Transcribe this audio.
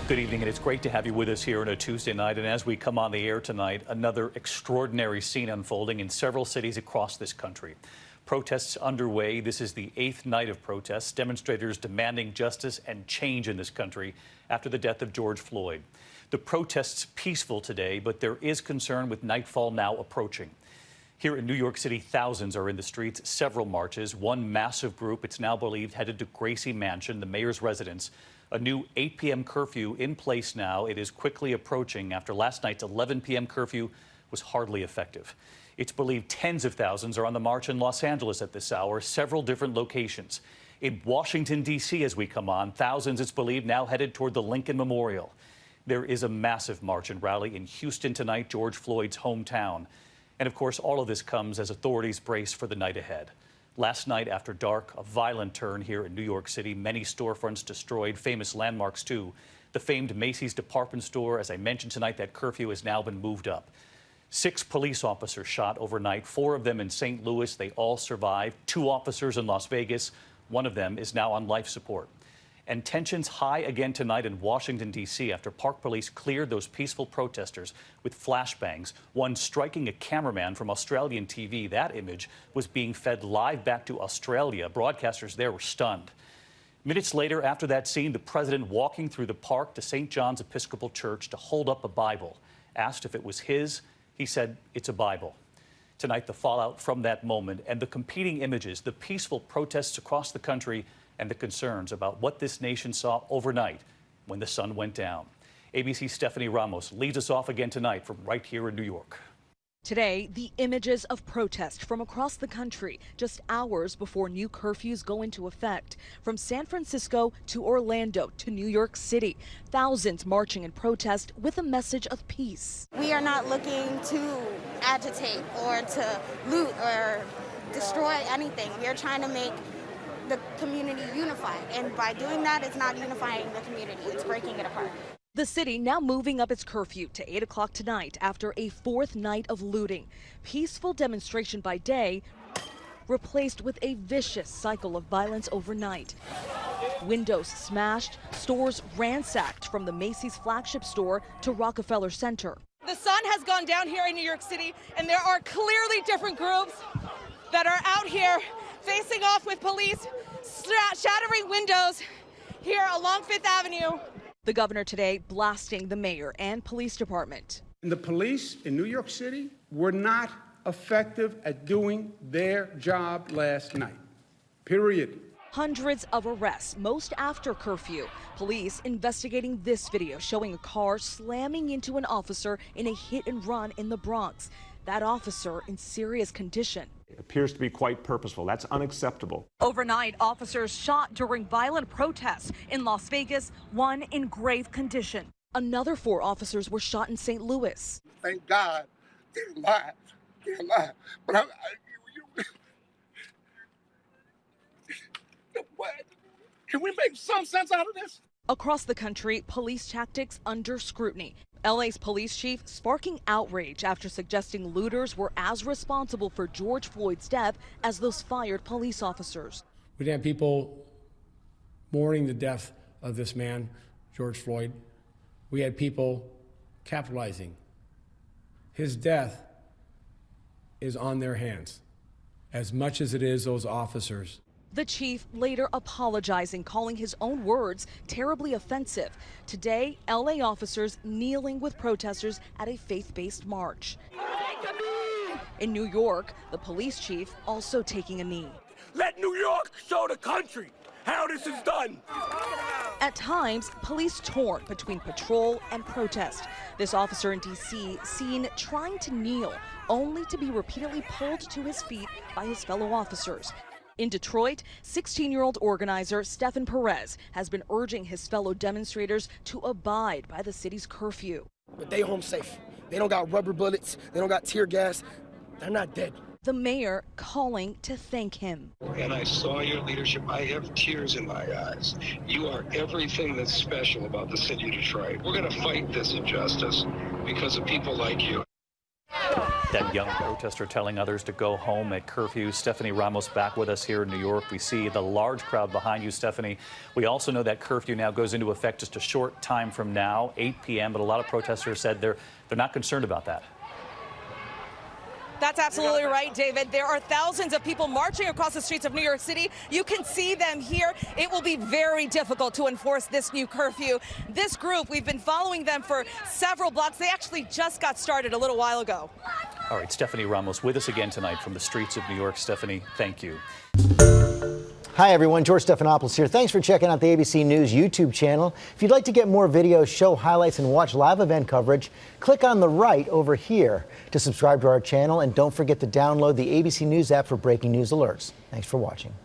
Good evening, and it's great to have you with us here on a Tuesday night. And as we come on the air tonight, another extraordinary scene unfolding in several cities across this country. Protests underway. This is the 8th night of protests. Demonstrators demanding justice and change in this country after the death of George Floyd. The protests peaceful today, but there is concern with nightfall now approaching. Here in New York City, thousands are in the streets, several marches. One massive group, it's now believed, headed to Gracie Mansion, the mayor's residence. A new 8 p.m. curfew in place now. It is quickly approaching after last night's 11 p.m. curfew was hardly effective. It's believed tens of thousands are on the march in Los Angeles at this hour, several different locations. In Washington, D.C., as we come on, thousands, it's believed, now headed toward the Lincoln Memorial. There is a massive march and rally in Houston tonight, George Floyd's hometown. And of course, all of this comes as authorities brace for the night ahead. Last night after dark, a violent turn here in New York City. Many storefronts destroyed, famous landmarks too. The famed Macy's department store, as I mentioned tonight, that curfew has now been moved up. 6 police officers shot overnight, 4 of them in St. Louis. They all survived. 2 officers in Las Vegas. One of them is now on life support. And tensions high again tonight in Washington, D.C. after Park Police cleared those peaceful protesters with flashbangs, one striking a cameraman from Australian TV. That image was being fed live back to Australia. Broadcasters there were stunned. Minutes later, after that scene, the president walking through the park to St. John's Episcopal Church to hold up a Bible. Asked if it was his, he said, "It's a Bible." Tonight, the fallout from that moment and the competing images, the peaceful protests across the country, and the concerns about what this nation saw overnight when the sun went down. ABC's Stephanie Ramos leads us off again tonight from right here in New York. Today, the images of protest from across the country just hours before new curfews go into effect. From San Francisco to Orlando to New York City, thousands marching in protest with a message of peace. We are not looking to agitate or to loot or destroy anything. We are trying to make the community unified, and by doing that, it's not unifying the community, it's breaking it apart. The city now moving up its curfew to 8 o'clock tonight after a 4th night of looting. Peaceful demonstration by day replaced with a vicious cycle of violence overnight. Windows smashed, stores ransacked from the Macy's flagship store to Rockefeller Center. The sun has gone down here in New York City, and there are clearly different groups that are out here facing off with police, shattering windows here along 5th Avenue. The governor today blasting the mayor and police department. The police in New York City were not effective at doing their job last night, period. Hundreds of arrests, most after curfew. Police investigating this video showing a car slamming into an officer in a hit and run in the Bronx. That officer in serious condition. It appears to be quite purposeful. That's unacceptable. Overnight, officers shot during violent protests in Las Vegas, one in grave condition. Another 4 officers were shot in St. Louis. Thank God they're alive. They're alive. But what? Can we make some sense out of this? Across the country, police tactics under scrutiny. LA's police chief sparking outrage after suggesting looters were as responsible for George Floyd's death as those fired police officers. We didn't have people mourning the death of this man, George Floyd. We had people capitalizing. His death is on their hands, as much as it is those officers. The chief later apologizing, calling his own words terribly offensive. Today, LA officers kneeling with protesters at a faith-based march. In New York, the police chief also taking a knee. Let New York show the country how this is done. At times, police torn between patrol and protest. This officer in D.C. seen trying to kneel, only to be repeatedly pulled to his feet by his fellow officers. In Detroit, 16-year-old organizer Stephen Perez has been urging his fellow demonstrators to abide by the city's curfew. But they home safe. They don't got rubber bullets. They don't got tear gas. They're not dead. The mayor calling to thank him. And I saw your leadership. I have tears in my eyes. You are everything that's special about the city of Detroit. We're going to fight this injustice because of people like you. That young protester telling others to go home at curfew. Stephanie Ramos back with us here in New York. We see the large crowd behind you, Stephanie. We also know that curfew now goes into effect just a short time from now, 8 p.m., but a lot of protesters said they're not concerned about that. That's absolutely right, David. There are thousands of people marching across the streets of New York City. You can see them here. It will be very difficult to enforce this new curfew. This group, we've been following them for several blocks. They actually just got started a little while ago. All right, Stephanie Ramos with us again tonight from the streets of New York. Stephanie, thank you. Hi, everyone. George Stephanopoulos here. Thanks for checking out the ABC News YouTube channel. If you'd like to get more videos, show highlights, and watch live event coverage, click on the right over here to subscribe to our channel. And don't forget to download the ABC News app for breaking news alerts. Thanks for watching.